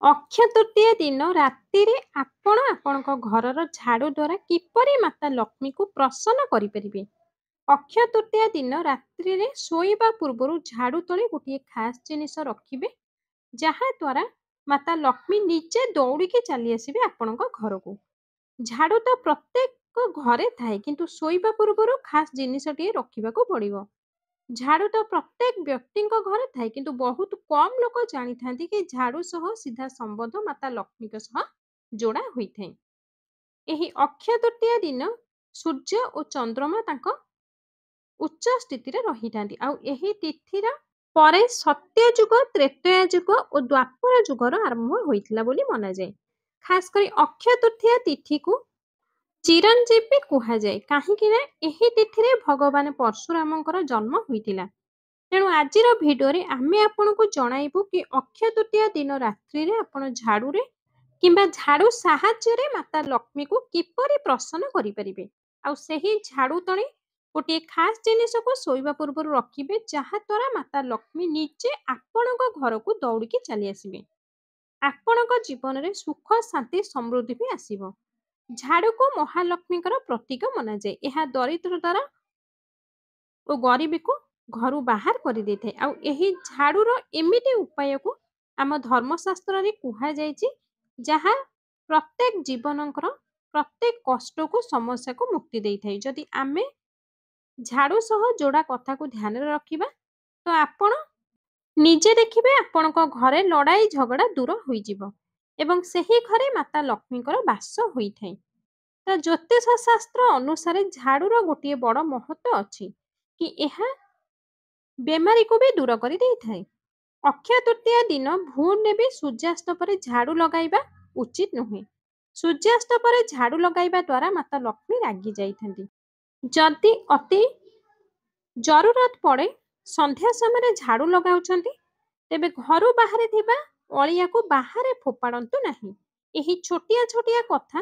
ଅକ୍ଷୟ ତୃତୀୟା ଦିନ ରାତିରେ ଆପଣ ଆପଣଙ୍କ ଘରର ଝାଡୁ ଦ୍ୱାରା କିପରି ମାତା ଲକ୍ଷ୍ମୀକୁ ପ୍ରସନ୍ନ କରିପାରିବେ? ଅକ୍ଷୟ ତୃତୀୟା ଦିନ ରାତ୍ରିରେ ଶୋଇବା ପୂର୍ବରୁ ଝାଡୁ ତଳେ ଗୋଟିଏ ଖାସ୍ ଜିନିଷ ରଖିବେ, ଯାହା ଦ୍ୱାରା ମାତା ଲକ୍ଷ୍ମୀ ନିଜେ ଦୌଡ଼ିକି ଚାଲି ଆସିବେ ଆପଣଙ୍କ ଘରକୁ। ଝାଡୁ ତ ପ୍ରତ୍ୟେକ ଘରେ ଥାଏ, କିନ୍ତୁ ଶୋଇବା ପୂର୍ବରୁ ଖାସ୍ ଜିନିଷଟିଏ ରଖିବାକୁ ପଡ଼ିବ। ଝାଡୁ ତ ପ୍ରତ୍ୟେକ ବ୍ୟକ୍ତିଙ୍କ ଘରେ ଥାଏ, କିନ୍ତୁ ବହୁତ କମ୍ ଲୋକ ଜାଣିଥାନ୍ତି କି ଝାଡୁ ସହ ସିଧା ସମ୍ବନ୍ଧ ମାତା ଲକ୍ଷ୍ମୀଙ୍କ ସହ ଯୋଡ଼ା ହୋଇଥାଏ। ଏହି ଅକ୍ଷୟ ତୃତୀୟା ଦିନ ସୂର୍ଯ୍ୟ ଓ ଚନ୍ଦ୍ରମା ତାଙ୍କ ଉଚ୍ଚ ସ୍ଥିତିରେ ରହିଥାନ୍ତି, ଆଉ ଏହି ତିଥିର ପରେ ସତ୍ୟ ଯୁଗ, ତ୍ରେତୟା ଯୁଗ ଓ ଦ୍ୱାପର ଯୁଗର ଆରମ୍ଭ ହୋଇଥିଲା ବୋଲି ମନାଯାଏ। ଖାସ୍ କରି ଅକ୍ଷୟ ତୃତୀୟା ତିଥିକୁ ଚିରଞ୍ଜୀବୀ କୁହାଯାଏ, କାହିଁକି ନା ଏହି ତିଥିରେ ଭଗବାନ ପରଶୁରାମଙ୍କର ଜନ୍ମ ହୋଇଥିଲା। ତେଣୁ ଆଜିର ଭିଡ଼ିଓରେ ଆମେ ଆପଣଙ୍କୁ ଜଣାଇବୁ କି ଅକ୍ଷୟ ତୃତୀୟା ଦିନ ରାତ୍ରିରେ ଆପଣ ଝାଡୁରେ କିମ୍ବା ଝାଡୁ ସାହାଯ୍ୟରେ ମାତା ଲକ୍ଷ୍ମୀକୁ କିପରି ପ୍ରସନ୍ନ କରିପାରିବେ। ଆଉ ସେହି ଝାଡୁ ତଳେ ଗୋଟିଏ ଖାସ୍ ଜିନିଷକୁ ଶୋଇବା ପୂର୍ବରୁ ରଖିବେ, ଯାହା ଦ୍ୱାରା ମାତା ଲକ୍ଷ୍ମୀ ନିଜେ ଆପଣଙ୍କ ଘରକୁ ଦୌଡ଼ିକି ଚାଲି ଆସିବେ। ଆପଣଙ୍କ ଜୀବନରେ ସୁଖ, ଶାନ୍ତି, ସମୃଦ୍ଧି ବି ଆସିବ। ଝାଡୁକୁ ମହାଲକ୍ଷ୍ମୀଙ୍କର ପ୍ରତୀକ ମନାଯାଏ। ଏହା ଦରିଦ୍ରତାର ଓ ଗରିବୀକୁ ଘରୁ ବାହାର କରିଦେଇଥାଏ। ଆଉ ଏହି ଝାଡୁର ଏମିତି ଉପାୟକୁ ଆମ ଧର୍ମଶାସ୍ତ୍ରରେ କୁହାଯାଇଛି, ଯାହା ପ୍ରତ୍ୟେକ ଜୀବନଙ୍କର ପ୍ରତ୍ୟେକ କଷ୍ଟକୁ, ସମସ୍ୟାକୁ ମୁକ୍ତି ଦେଇଥାଏ। ଯଦି ଆମେ ଝାଡୁ ସହ ଯୋଡ଼ା କଥାକୁ ଧ୍ୟାନରେ ରଖିବା, ତ ଆପଣ ନିଜେ ଦେଖିବେ ଆପଣଙ୍କ ଘରେ ଲଢ଼ାଇ ଝଗଡ଼ା ଦୂର ହୋଇଯିବ ଏବଂ ସେହି ଘରେ ମାତା ଲକ୍ଷ୍ମୀଙ୍କର ବାସ ହୋଇଥାଏ। ତ ଜ୍ୟୋତିଷ ଶାସ୍ତ୍ର ଅନୁସାରେ ଝାଡୁର ଗୋଟିଏ ବଡ଼ ମହତ୍ତ୍ୱ ଅଛି କି ଏହା ବେମାରୀକୁ ବି ଦୂର କରିଦେଇଥାଏ। ଅକ୍ଷୟ ତୃତୀୟା ଦିନ ଭୁଲରେ ବି ସୂର୍ଯ୍ୟାସ୍ତ ପରେ ଝାଡୁ ଲଗାଇବା ଉଚିତ ନୁହେଁ। ସୂର୍ଯ୍ୟାସ୍ତ ପରେ ଝାଡୁ ଲଗାଇବା ଦ୍ୱାରା ମାତା ଲକ୍ଷ୍ମୀ ରାଗି ଯାଇଥାନ୍ତି। ଯଦି ଅତି ଜରୁରତ ପଡ଼େ ସନ୍ଧ୍ୟା ସମୟରେ ଝାଡୁ ଲଗାଉଛନ୍ତି, ତେବେ ଘରୁ ବାହାରେ ଥିବା ଅଳିଆକୁ ବାହାରେ ଫୋପାଡ଼ନ୍ତୁ ନାହିଁ। ଏହି ଛୋଟିଆ ଛୋଟିଆ କଥା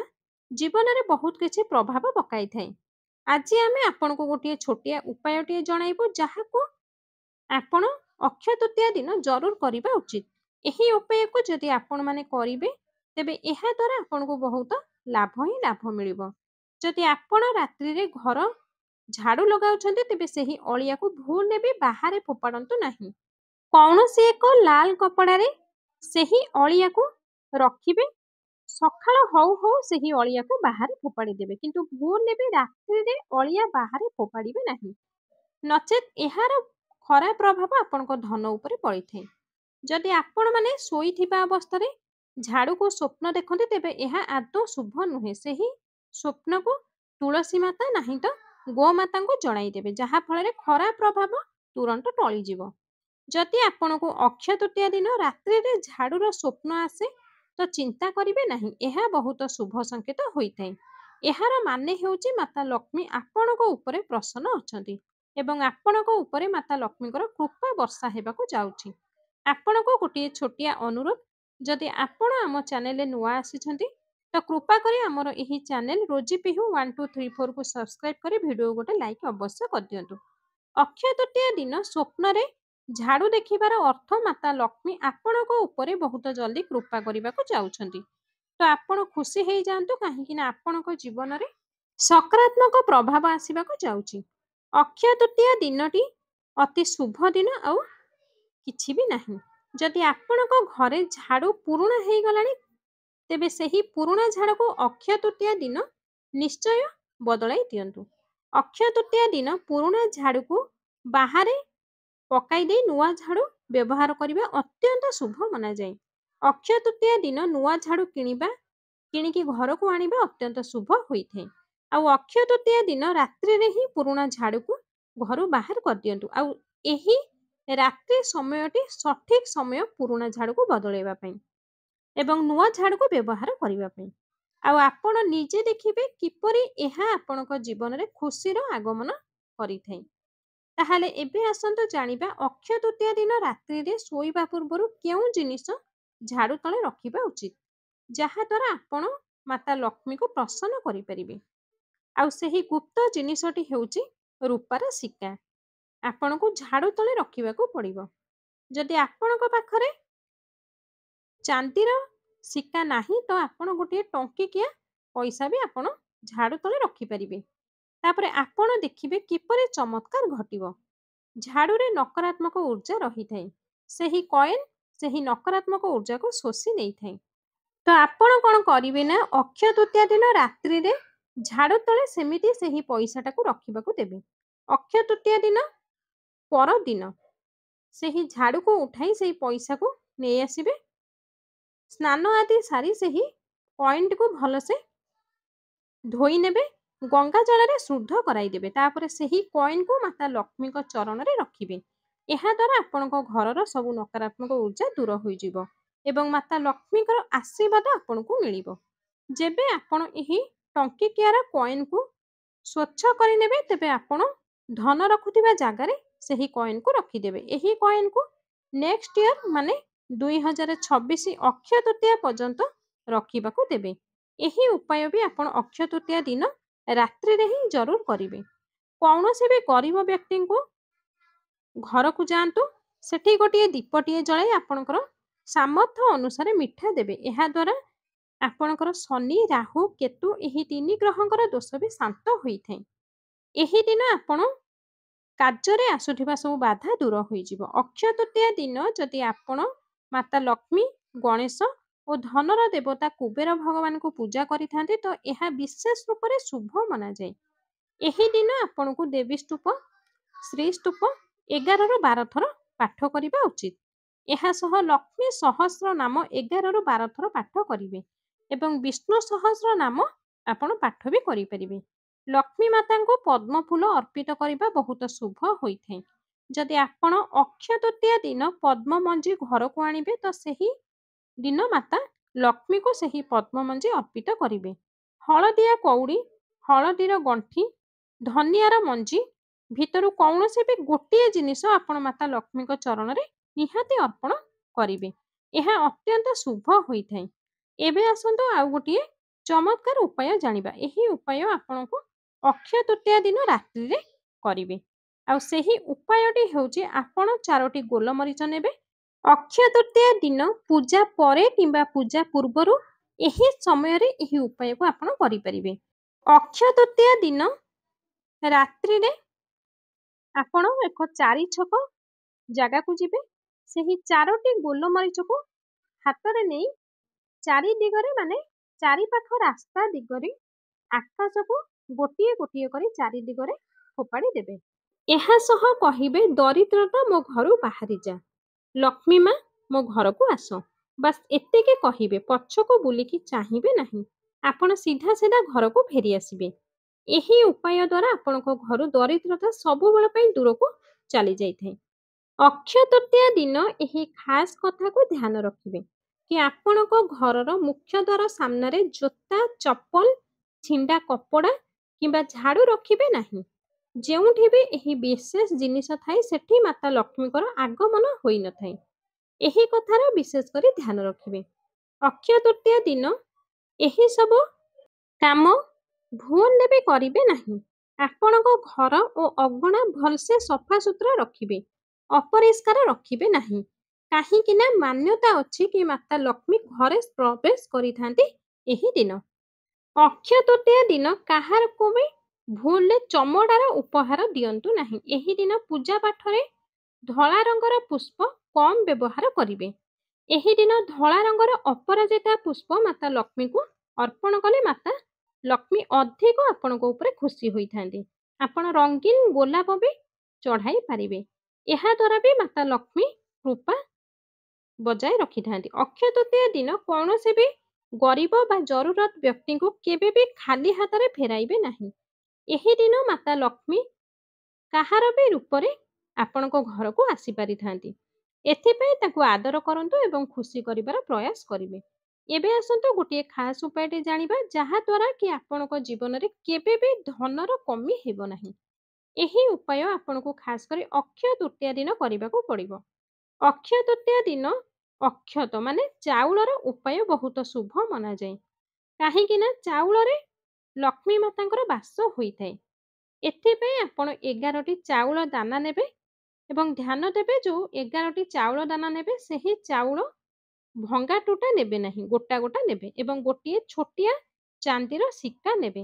ଜୀବନରେ ବହୁତ କିଛି ପ୍ରଭାବ ପକାଇଥାଏ। ଆଜି ଆମେ ଆପଣଙ୍କୁ ଗୋଟିଏ ଛୋଟିଆ ଉପାୟଟିଏ ଜଣାଇବୁ, ଯାହାକୁ ଆପଣ ଅକ୍ଷୟ ତୃତୀୟା ଦିନ ଜରୁର କରିବା ଉଚିତ। ଏହି ଉପାୟକୁ ଯଦି ଆପଣମାନେ କରିବେ, ତେବେ ଏହା ଦ୍ୱାରା ଆପଣଙ୍କୁ ବହୁତ ଲାଭ ହିଁ ଲାଭ ମିଳିବ। ଯଦି ଆପଣ ରାତ୍ରିରେ ଘର ଝାଡୁ ଲଗାଉଛନ୍ତି, ତେବେ ସେହି ଅଳିଆକୁ ଭୁଲରେ ବି ବାହାରେ ଫୋପାଡ଼ନ୍ତୁ ନାହିଁ। କୌଣସି ଏକ ଲାଲ କପଡ଼ାରେ ସେହି ଅଳିଆକୁ ରଖିବେ। ସକାଳ ହଉ ହଉ ସେହି ଅଳିଆକୁ ବାହାରେ ଫୋପାଡ଼ି ଦେବେ, କିନ୍ତୁ ଭୁଲରେ ବି ରାତ୍ରିରେ ଅଳିଆ ବାହାରେ ଫୋପାଡ଼ିବେ ନାହିଁ। ନଚେତ୍ ଏହାର ଖରାପ ପ୍ରଭାବ ଆପଣଙ୍କ ଧନ ଉପରେ ପଡ଼ିଥାଏ। ଯଦି ଆପଣମାନେ ଶୋଇଥିବା ଅବସ୍ଥାରେ ଝାଡୁକୁ ସ୍ୱପ୍ନ ଦେଖନ୍ତି, ତେବେ ଏହା ଆଦୌ ଶୁଭ ନୁହେଁ। ସେହି ସ୍ୱପ୍ନକୁ ତୁଳସୀ ମାତା ନାହିଁ ତ ଗୋମାତାଙ୍କୁ ଜଣାଇଦେବେ, ଯାହାଫଳରେ ଖରାପ ପ୍ରଭାବ ତୁରନ୍ତ ଟଳିଯିବ। ଯଦି ଆପଣଙ୍କୁ ଅକ୍ଷୟ ତୃତୀୟା ଦିନ ରାତ୍ରିରେ ଝାଡୁର ସ୍ୱପ୍ନ ଆସେ, ତ ଚିନ୍ତା କରିବେ ନାହିଁ, ଏହା ବହୁତ ଶୁଭ ସଂକେତ ହୋଇଥାଏ। ଏହାର ମାନେ ହେଉଛି ମାତା ଲକ୍ଷ୍ମୀ ଆପଣଙ୍କ ଉପରେ ପ୍ରସନ୍ନ ଅଛନ୍ତି ଏବଂ ଆପଣଙ୍କ ଉପରେ ମାତା ଲକ୍ଷ୍ମୀଙ୍କର କୃପା ବର୍ଷା ହେବାକୁ ଯାଉଛି। ଆପଣଙ୍କୁ ଗୋଟିଏ ଛୋଟିଆ ଅନୁରୋଧ, ଯଦି ଆପଣ ଆମ ଚ୍ୟାନେଲରେ ନୂଆ ଆସିଛନ୍ତି, ତ କୃପା କରି ଆମର ଏହି ଚ୍ୟାନେଲ ରୋଜି ପିହୁ 1234କୁ ସବସ୍କ୍ରାଇବ୍ କରି ଭିଡ଼ିଓ ଗୋଟେ ଲାଇକ୍ ଅବଶ୍ୟ କରିଦିଅନ୍ତୁ। ଅକ୍ଷୟ ତୃତୀୟା ଦିନ ସ୍ୱପ୍ନରେ ଝାଡୁ ଦେଖିବାର ଅର୍ଥ ମାତା ଲକ୍ଷ୍ମୀ ଆପଣଙ୍କ ଉପରେ ବହୁତ ଜଲ୍ଦି କୃପା କରିବାକୁ ଯାଉଛନ୍ତି। ତ ଆପଣ ଖୁସି ହେଇଯାଆନ୍ତୁ, କାହିଁକି ନା ଆପଣଙ୍କ ଜୀବନରେ ସକାରାତ୍ମକ ପ୍ରଭାବ ଆସିବାକୁ ଯାଉଛି। ଅକ୍ଷୟ ତୃତୀୟା ଦିନଟି ଅତି ଶୁଭ ଦିନ ଆଉ କିଛି ବି ନାହିଁ। ଯଦି ଆପଣଙ୍କ ଘରେ ଝାଡୁ ପୁରୁଣା ହେଇଗଲାଣି, ତେବେ ସେହି ପୁରୁଣା ଝାଡୁକୁ ଅକ୍ଷୟ ତୃତୀୟା ଦିନ ନିଶ୍ଚୟ ବଦଳାଇ ଦିଅନ୍ତୁ। ଅକ୍ଷୟ ତୃତୀୟା ଦିନ ପୁରୁଣା ଝାଡୁକୁ ବାହାରେ ପକାଇ ଦେଇ ନୂଆ ଝାଡୁ ବ୍ୟବହାର କରିବା ଅତ୍ୟନ୍ତ ଶୁଭ ମନାଯାଏ। ଅକ୍ଷୟ ତୃତୀୟା ଦିନ ନୂଆ ଝାଡୁ କିଣିକି ଘରକୁ ଆଣିବା ଅତ୍ୟନ୍ତ ଶୁଭ ହୋଇଥାଏ। ଆଉ ଅକ୍ଷୟ ତୃତୀୟା ଦିନ ରାତ୍ରିରେ ହିଁ ପୁରୁଣା ଝାଡୁକୁ ଘରୁ ବାହାର କରିଦିଅନ୍ତୁ। ଆଉ ଏହି ରାତ୍ରି ସମୟଟି ସଠିକ ସମୟ ପୁରୁଣା ଝାଡୁକୁ ବଦଳାଇବା ପାଇଁ ଏବଂ ନୂଆ ଝାଡୁକୁ ବ୍ୟବହାର କରିବା ପାଇଁ। ଆଉ ଆପଣ ନିଜେ ଦେଖିବେ କିପରି ଏହା ଆପଣଙ୍କ ଜୀବନରେ ଖୁସିର ଆଗମନ କରିଥାଏ। ତାହେଲେ ଏବେ ଆସନ୍ତୁ ଜାଣିବା, ଅକ୍ଷୟ ତୃତୀୟା ଦିନ ରାତ୍ରିରେ ଶୋଇବା ପୂର୍ବରୁ କେଉଁ ଜିନିଷ ଝାଡୁ ତଳେ ରଖିବା ଉଚିତ, ଯାହାଦ୍ୱାରା ଆପଣ ମାତା ଲକ୍ଷ୍ମୀକୁ ପ୍ରସନ୍ନ କରିପାରିବେ। ଆଉ ସେହି ଗୁପ୍ତ ଜିନିଷଟି ହେଉଛି ରୂପାର ସିକ୍କା। ଆପଣଙ୍କୁ ଝାଡୁ ତଳେ ରଖିବାକୁ ପଡ଼ିବ। ଯଦି ଆପଣଙ୍କ ପାଖରେ ଚାନ୍ଦିର ସିକ୍କା ନାହିଁ ତ ଆପଣ ଗୋଟିଏ ଟଙ୍କିକିଆ ପଇସା ବି ଆପଣ ଝାଡ଼ୁ ତଳେ ରଖିପାରିବେ। ତାପରେ ଆପଣ ଦେଖିବେ କିପରି ଚମତ୍କାର ଘଟିବ। ଝାଡ଼ୁରେ ନକାରାତ୍ମକ ଊର୍ଜା ରହିଥାଏ। ସେହି କଏନ୍ ସେହି ନକାରାତ୍ମକ ଊର୍ଜାକୁ ଶୋଷି ନେଇଥାଏ। ତ ଆପଣ କ'ଣ କରିବେ ନା ଅକ୍ଷୟ ତୃତୀୟା ଦିନ ରାତ୍ରିରେ ଝାଡ଼ୁ ତଳେ ସେମିତି ସେହି ପଇସାଟାକୁ ରଖିବାକୁ ଦେବେ। ଅକ୍ଷୟ ତୃତୀୟା ଦିନ ପରଦିନ ସେହି ଝାଡ଼ୁକୁ ଉଠାଇ ସେହି ପଇସାକୁ ନେଇ ଆସିବେ। ସ୍ନାନ ଆଦି ସାରି ସେହି କଏନ୍‌ଟିକୁ ଭଲସେ ଧୋଇ ନେବେ, ଗଙ୍ଗା ଜଳରେ ଶୁଦ୍ଧ କରାଇଦେବେ। ତାପରେ ସେହି କଏନ୍‌କୁ ମାତା ଲକ୍ଷ୍ମୀଙ୍କ ଚରଣରେ ରଖିବେ। ଏହାଦ୍ୱାରା ଆପଣଙ୍କ ଘରର ସବୁ ନକାରାତ୍ମକ ଊର୍ଜା ଦୂର ହୋଇଯିବ ଏବଂ ମାତା ଲକ୍ଷ୍ମୀଙ୍କର ଆଶୀର୍ବାଦ ଆପଣଙ୍କୁ ମିଳିବ। ଯେବେ ଆପଣ ଏହି ଟଙ୍କିକିଆର କଏନ୍‌କୁ ସ୍ୱଚ୍ଛ କରିନେବେ, ତେବେ ଆପଣ ଧନ ରଖୁଥିବା ଜାଗାରେ ସେହି କଏନ୍‌କୁ ରଖିଦେବେ। ଏହି କଏନ୍‌କୁ ନେକ୍ସଟ ଇୟର ମାନେ 2026 ଅକ୍ଷୟ ତୃତୀୟା ପର୍ଯ୍ୟନ୍ତ ରଖିବାକୁ ଦେବେ। ଏହି ଉପାୟ ବି ଆପଣ ଅକ୍ଷୟ ତୃତୀୟା ଦିନ ରାତ୍ରିରେ ହିଁ ଜରୁର କରିବେ। କୌଣସି ବି ଗରିବ ବ୍ୟକ୍ତିଙ୍କୁ ଘରକୁ ଯାଆନ୍ତୁ, ସେଠି ଗୋଟିଏ ଦୀପଟିଏ ଜଳାଇ ଆପଣଙ୍କର ସାମର୍ଥ୍ୟ ଅନୁସାରେ ମିଠା ଦେବେ। ଏହାଦ୍ୱାରା ଆପଣଙ୍କର ଶନି, ରାହୁ, କେତୁ ଏହି 3 ଗ୍ରହଙ୍କର ଦୋଷ ବି ଶାନ୍ତ ହୋଇଥାଏ। ଏହି ଦିନ ଆପଣ କାର୍ଯ୍ୟରେ ଆସୁଥିବା ସବୁ ବାଧା ଦୂର ହୋଇଯିବ। ଅକ୍ଷୟ ତୃତୀୟା ଦିନ ଯଦି ଆପଣ ମାତା ଲକ୍ଷ୍ମୀ, ଗଣେଶ ଓ ଧନର ଦେବତା କୁବେର ଭଗବାନଙ୍କୁ ପୂଜା କରିଥାନ୍ତି ତ ଏହା ବିଶେଷ ରୂପରେ ଶୁଭ ମନାଯାଏ। ଏହି ଦିନ ଆପଣଙ୍କୁ ଦେବୀ ସ୍ତୁପ, ଶ୍ରୀ ସ୍ତୁପ 11ରୁ 12 ଥର ପାଠ କରିବା ଉଚିତ। ଏହା ସହ ଲକ୍ଷ୍ମୀ ସହସ୍ର ନାମ 11ରୁ 12 ଥର ପାଠ କରିବେ ଏବଂ ବିଷ୍ଣୁ ସହସ୍ର ନାମ ଆପଣ ପାଠ ବି କରିପାରିବେ। ଲକ୍ଷ୍ମୀ ମାତାଙ୍କୁ ପଦ୍ମ ଫୁଲ ଅର୍ପିତ କରିବା ବହୁତ ଶୁଭ ହୋଇଥାଏ। ଯଦି ଆପଣ ଅକ୍ଷୟ ତୃତୀୟା ଦିନ ପଦ୍ମ ମଞ୍ଜି ଘରକୁ ଆଣିବେ ତ ସେହି ଦିନ ମାତା ଲକ୍ଷ୍ମୀଙ୍କୁ ସେହି ପଦ୍ମ ମଞ୍ଜି ଅର୍ପିତ କରିବେ। ହଳଦିଆ କଉଡ଼ି, ହଳଦୀର ଗଣ୍ଠି, ଧନିଆର ମଞ୍ଜି ଭିତରୁ କୌଣସି ବି ଗୋଟିଏ ଜିନିଷ ଆପଣ ମାତା ଲକ୍ଷ୍ମୀଙ୍କ ଚରଣରେ ନିହାତି ଅର୍ପଣ କରିବେ। ଏହା ଅତ୍ୟନ୍ତ ଶୁଭ ହୋଇଥାଏ। ଏବେ ଆସନ୍ତୁ ଆଉ ଗୋଟିଏ ଚମତ୍କାର ଉପାୟ ଜାଣିବା। ଏହି ଉପାୟ ଆପଣଙ୍କୁ ଅକ୍ଷୟ ତୃତୀୟା ଦିନ ରାତ୍ରିରେ କରିବେ। ଆଉ ସେହି ଉପାୟଟି ହେଉଛି ଆପଣ 4ଟି ଗୋଲମରିଚ ନେବେ। ଅକ୍ଷୟ ତୃତୀୟା ଦିନ ପୂଜା ପରେ କିମ୍ବା ପୂଜା ପୂର୍ବରୁ ଏହି ସମୟରେ ଏହି ଉପାୟକୁ ଆପଣ କରିପାରିବେ। ଅକ୍ଷୟ ତୃତୀୟା ଦିନ ରାତ୍ରିରେ ଆପଣ ଏକ 4 ଛକ ଜାଗାକୁ ଯିବେ। ସେହି 4ଟି ଗୋଲମରିଚକୁ ହାତରେ ନେଇ 4 ଦିଗରେ ମାନେ ଚାରିପାଖ ରାସ୍ତା ଦିଗରେ ଆକାଶକୁ ଗୋଟିଏ ଗୋଟିଏ କରି 4 ଦିଗରେ ଫୋପାଡ଼ି ଦେବେ। ଏହା ସହ କହିବେ ଦରିଦ୍ରତା ମୋ ଘରୁ ବାହାରି ଯା, ଲକ୍ଷ୍ମୀ ମା ମୋ ଘରକୁ ଆସ। ବାସ୍ ଏତିକି କହିବେ, ପଛକୁ ବୁଲିକି ଚାହିଁବେ ନାହିଁ। ଆପଣ ସିଧା ସିଧା ଘରକୁ ଫେରି ଆସିବେ। ଏହି ଉପାୟ ଦ୍ୱାରା ଆପଣଙ୍କ ଘରୁ ଦରିଦ୍ରତା ସବୁବେଳ ପାଇଁ ଦୂରକୁ ଚାଲି ଯାଇଥାଏ। ଅକ୍ଷୟ ତୃତୀୟା ଦିନ ଏହି ଖାସ୍ କଥାକୁ ଧ୍ୟାନ ରଖିବେ କି ଆପଣଙ୍କ ଘରର ମୁଖ୍ୟ ଦ୍ୱାର ସାମ୍ନାରେ ଜୋତା, ଚପଲ, ଛିଣ୍ଡା କପଡ଼ା କିମ୍ବା ଝାଡ଼ୁ ରଖିବେ ନାହିଁ। ଯେଉଁଠି ବି ଏହି ବିଶେଷ ଜିନିଷ ଥାଏ ସେଠି ମାତା ଲକ୍ଷ୍ମୀଙ୍କର ଆଗମନ ହୋଇନଥାଏ। ଏହି କଥାର ବିଶେଷ କରି ଧ୍ୟାନ ରଖିବେ। ଅକ୍ଷୟ ତୃତୀୟା ଦିନ ଏହି ସବୁ କାମ ଭୁଲରେ ବି କରିବେ ନାହିଁ। ଆପଣଙ୍କ ଘର ଓ ଅଗଣା ଭଲସେ ସଫାସୁତୁରା ରଖିବେ, ଅପରିଷ୍କାର ରଖିବେ ନାହିଁ। କାହିଁକି ନା ମାନ୍ୟତା ଅଛି କି ମାତା ଲକ୍ଷ୍ମୀ ଘରେ ପ୍ରବେଶ କରିଥାନ୍ତି ଏହି ଦିନ। ଅକ୍ଷୟ ତୃତୀୟା ଦିନ କାହାକୁ ବି ଭୁଲରେ ଚମଡ଼ାର ଉପହାର ଦିଅନ୍ତୁ ନାହିଁ। ଏହି ଦିନ ପୂଜା ପାଠରେ ଧଳା ରଙ୍ଗର ପୁଷ୍ପ କମ୍ ବ୍ୟବହାର କରିବେ। ଏହି ଦିନ ଧଳା ରଙ୍ଗର ଅପରାଜିତା ପୁଷ୍ପ ମାତା ଲକ୍ଷ୍ମୀଙ୍କୁ ଅର୍ପଣ କଲେ ମାତା ଲକ୍ଷ୍ମୀ ଅଧିକ ଆପଣଙ୍କ ଉପରେ ଖୁସି ହୋଇଥାନ୍ତି। ଆପଣ ରଙ୍ଗୀନ ଗୋଲାପ ବି ଚଢ଼ାଇ ପାରିବେ। ଏହାଦ୍ୱାରା ବି ମାତା ଲକ୍ଷ୍ମୀ କୃପା ବଜାୟ ରଖିଥାନ୍ତି। ଅକ୍ଷୟ ତୃତୀୟା ଦିନ କୌଣସି ବି ଗରିବ ବା ଜରୁରତ ବ୍ୟକ୍ତିଙ୍କୁ କେବେ ବି ଖାଲି ହାତରେ ଫେରାଇବେ ନାହିଁ। ଏହି ଦିନ ମାତା ଲକ୍ଷ୍ମୀ କାହାର ବି ରୂପରେ ଆପଣଙ୍କ ଘରକୁ ଆସିପାରିଥାନ୍ତି। ଏଥିପାଇଁ ତାଙ୍କୁ ଆଦର କରନ୍ତୁ ଏବଂ ଖୁସି କରିବାର ପ୍ରୟାସ କରିବେ। ଏବେ ଆସନ୍ତୁ ଗୋଟିଏ ଖାସ୍ ଉପାୟଟି ଜାଣିବା, ଯାହାଦ୍ୱାରା କି ଆପଣଙ୍କ ଜୀବନରେ କେବେ ବି ଧନର କମି ହେବ ନାହିଁ। ଏହି ଉପାୟ ଆପଣଙ୍କୁ ଖାସ୍ କରି ଅକ୍ଷୟ ତୃତୀୟା ଦିନ କରିବାକୁ ପଡ଼ିବ। ଅକ୍ଷୟ ତୃତୀୟା ଦିନ ଅକ୍ଷତ ମାନେ ଚାଉଳର ଉପାୟ ବହୁତ ଶୁଭ ମନାଯାଏ। କାହିଁକି ନା ଚାଉଳରେ ଲକ୍ଷ୍ମୀ ମାତାଙ୍କର ବାସ ହୋଇଥାଏ। ଏଥିପାଇଁ ଆପଣ 11ଟି ଚାଉଳ ଦାନା ନେବେ ଏବଂ ଧ୍ୟାନ ଦେବେ ଯେଉଁ 11ଟି ଚାଉଳ ଦାନା ନେବେ ସେହି ଚାଉଳ ଭଙ୍ଗା ଟୁଟା ନେବେ ନାହିଁ, ଗୋଟା ଗୋଟା ନେବେ ଏବଂ ଗୋଟିଏ ଛୋଟିଆ ଚାନ୍ଦିର ସିକ୍କା ନେବେ।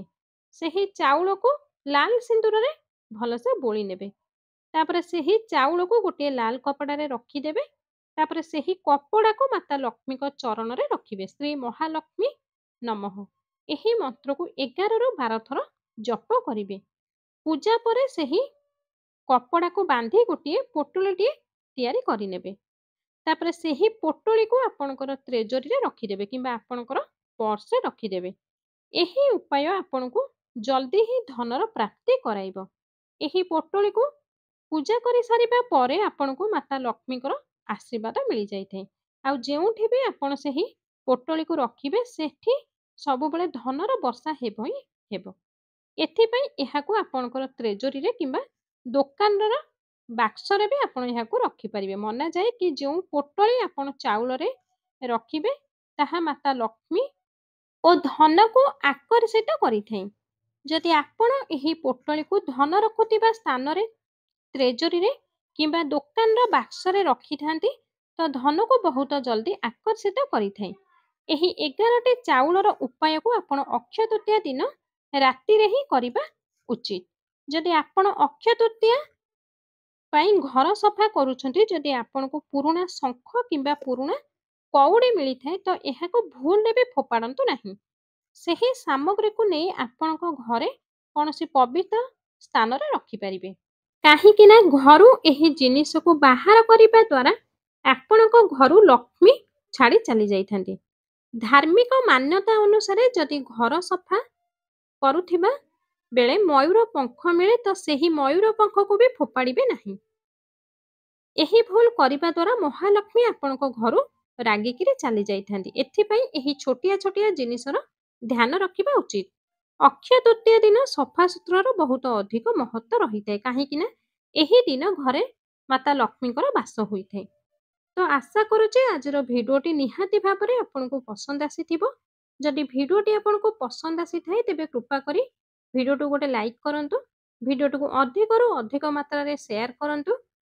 ସେହି ଚାଉଳକୁ ଲାଲ ସିନ୍ଦୁରରେ ଭଲସେ ବୋଳି ନେବେ। ତାପରେ ସେହି ଚାଉଳକୁ ଗୋଟିଏ ଲାଲ କପଡ଼ାରେ ରଖିଦେବେ। ତାପରେ ସେହି କପଡ଼ାକୁ ମାତା ଲକ୍ଷ୍ମୀଙ୍କ ଚରଣରେ ରଖିବେ। ଶ୍ରୀ ମହାଲକ୍ଷ୍ମୀ ନମଃ ଏହି ମନ୍ତ୍ରକୁ 11ରୁ 12 ଥର ଜପ କରିବେ। ପୂଜା ପରେ ସେହି କପଡ଼ାକୁ ବାନ୍ଧି ଗୋଟିଏ ପୋଟଳୀଟିଏ ତିଆରି କରିନେବେ। ତାପରେ ସେହି ପୋଟଳୀକୁ ଆପଣଙ୍କର ତ୍ରେଜରୀରେ ରଖିଦେବେ କିମ୍ବା ଆପଣଙ୍କର ପର୍ସରେ ରଖିଦେବେ। ଏହି ଉପାୟ ଆପଣଙ୍କୁ ଜଲ୍ଦି ହିଁ ଧନର ପ୍ରାପ୍ତି କରାଇବ। ଏହି ପୋଟଳୀକୁ ପୂଜା କରିସାରିବା ପରେ ଆପଣଙ୍କୁ ମାତା ଲକ୍ଷ୍ମୀଙ୍କର ଆଶୀର୍ବାଦ ମିଳିଯାଇଥାଏ। ଆଉ ଯେଉଁଠି ବି ଆପଣ ସେହି ପୋଟଳୀକୁ ରଖିବେ ସେଠି ସବୁବେଳେ ଧନର ବର୍ଷା ହେବ ହିଁ ହେବ। ଏଥିପାଇଁ ଏହାକୁ ଆପଣଙ୍କର ତ୍ରେଜରୀରେ କିମ୍ବା ଦୋକାନର ବାକ୍ସରେ ବି ଆପଣ ଏହାକୁ ରଖିପାରିବେ। ମନାଯାଏ କି ଯେଉଁ ପୋଟଳୀ ଆପଣ ଚାଉଳରେ ରଖିବେ ତାହା ମାତା ଲକ୍ଷ୍ମୀ ଓ ଧନକୁ ଆକର୍ଷିତ କରିଥାଏ। ଯଦି ଆପଣ ଏହି ପୋଟଳୀକୁ ଧନ ରଖୁଥିବା ସ୍ଥାନରେ ତ୍ରେଜରୀରେ କିମ୍ବା ଦୋକାନର ବାକ୍ସରେ ରଖିଥାନ୍ତି ତ ଧନକୁ ବହୁତ ଜଲ୍ଦି ଆକର୍ଷିତ କରିଥାଏ। ଏହି 11ଟି ଚାଉଳର ଉପାୟକୁ ଆପଣ ଅକ୍ଷୟ ତୃତୀୟା ଦିନ ରାତିରେ ହିଁ କରିବା ଉଚିତ। ଯଦି ଆପଣ ଅକ୍ଷୟ ତୃତୀୟା ପାଇଁ ଘର ସଫା କରୁଛନ୍ତି, ଯଦି ଆପଣଙ୍କୁ ପୁରୁଣା ଶଙ୍ଖ କିମ୍ବା ପୁରୁଣା କଉଡ଼ି ମିଳିଥାଏ ତ ଏହାକୁ ଭୁଲରେ ବି ଫୋପାଡ଼ନ୍ତୁ ନାହିଁ। ସେହି ସାମଗ୍ରୀକୁ ନେଇ ଆପଣଙ୍କ ଘରେ କୌଣସି ପବିତ୍ର ସ୍ଥାନରେ ରଖିପାରିବେ। କାହିଁକି ନା ଘରୁ ଏହି ଜିନିଷକୁ ବାହାର କରିବା ଦ୍ୱାରା ଆପଣଙ୍କ ଘରୁ ଲକ୍ଷ୍ମୀ ଛାଡ଼ି ଚାଲି ଯାଇଥାନ୍ତି। ଧାର୍ମିକ ମାନ୍ୟତା ଅନୁସାରେ ଯଦି ଘର ସଫା କରୁଥିବା ବେଳେ ମୟୂର ପଙ୍ଖ ମିଳେ ତ ସେହି ମୟୂର ପଙ୍ଖକୁ ବି ଫୋପାଡ଼ିବେ ନାହିଁ। ଏହି ଭୁଲ କରିବା ଦ୍ୱାରା ମହାଲକ୍ଷ୍ମୀ ଆପଣଙ୍କ ଘରୁ ରାଗିକିରି ଚାଲି ଯାଇଥାନ୍ତି। ଏଥିପାଇଁ ଏହି ଛୋଟିଆ ଛୋଟିଆ ଜିନିଷର ଧ୍ୟାନ ରଖିବା ଉଚିତ। ଅକ୍ଷୟ ତୃତୀୟା ଦିନ ସଫାସୁତୁରାର ବହୁତ ଅଧିକ ମହତ୍ତ୍ୱ ରହିଥାଏ। କାହିଁକି ନା ଏହି ଦିନ ଘରେ ମାତା ଲକ୍ଷ୍ମୀଙ୍କର ବାସ ହୋଇଥାଏ। ତ ଆଶା କରୁଛି ଆଜିର ଭିଡ଼ିଓଟି ନିହାତି ଭାବରେ ଆପଣଙ୍କୁ ପସନ୍ଦ ଆସିଥିବ। ଯଦି ଭିଡ଼ିଓଟି ଆପଣଙ୍କୁ ପସନ୍ଦ ଆସିଥାଏ ତେବେ କୃପା କରି ଭିଡ଼ିଓଟିକୁ ଗୋଟେ ଲାଇକ୍ କରନ୍ତୁ। ଭିଡ଼ିଓଟିକୁ ଅଧିକରୁ ଅଧିକ ମାତ୍ରାରେ ସେୟାର କରନ୍ତୁ।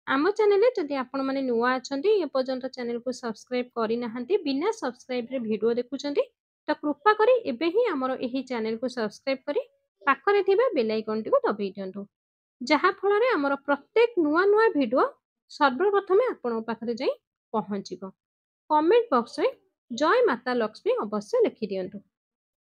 ଆମ ଚ୍ୟାନେଲରେ ଯଦି ଆପଣମାନେ ନୂଆ ଅଛନ୍ତି ଏପର୍ଯ୍ୟନ୍ତ ଚ୍ୟାନେଲକୁ ସବସ୍କ୍ରାଇବ୍ କରିନାହାନ୍ତି, ବିନା ସବସ୍କ୍ରାଇବ୍ରେ ଭିଡ଼ିଓ ଦେଖୁଛନ୍ତି ତ କୃପା କରି ଏବେ ହିଁ ଆମର ଏହି ଚ୍ୟାନେଲକୁ ସବସ୍କ୍ରାଇବ୍ କରି ପାଖରେ ଥିବା ବେଲ୍ ଆଇକନ୍ଟିକୁ ଦବାଇ ଦିଅନ୍ତୁ। ଯାହାଫଳରେ ଆମର ପ୍ରତ୍ୟେକ ନୂଆ ନୂଆ ଭିଡ଼ିଓ ସର୍ବପ୍ରଥମେ ଆପଣଙ୍କ ପାଖରେ ଯାଇ ପହଞ୍ଚିବ। କମେଣ୍ଟ ବକ୍ସରେ ଜୟ ମାତା ଲକ୍ଷ୍ମୀ ଅବଶ୍ୟ ଲେଖିଦିଅନ୍ତୁ।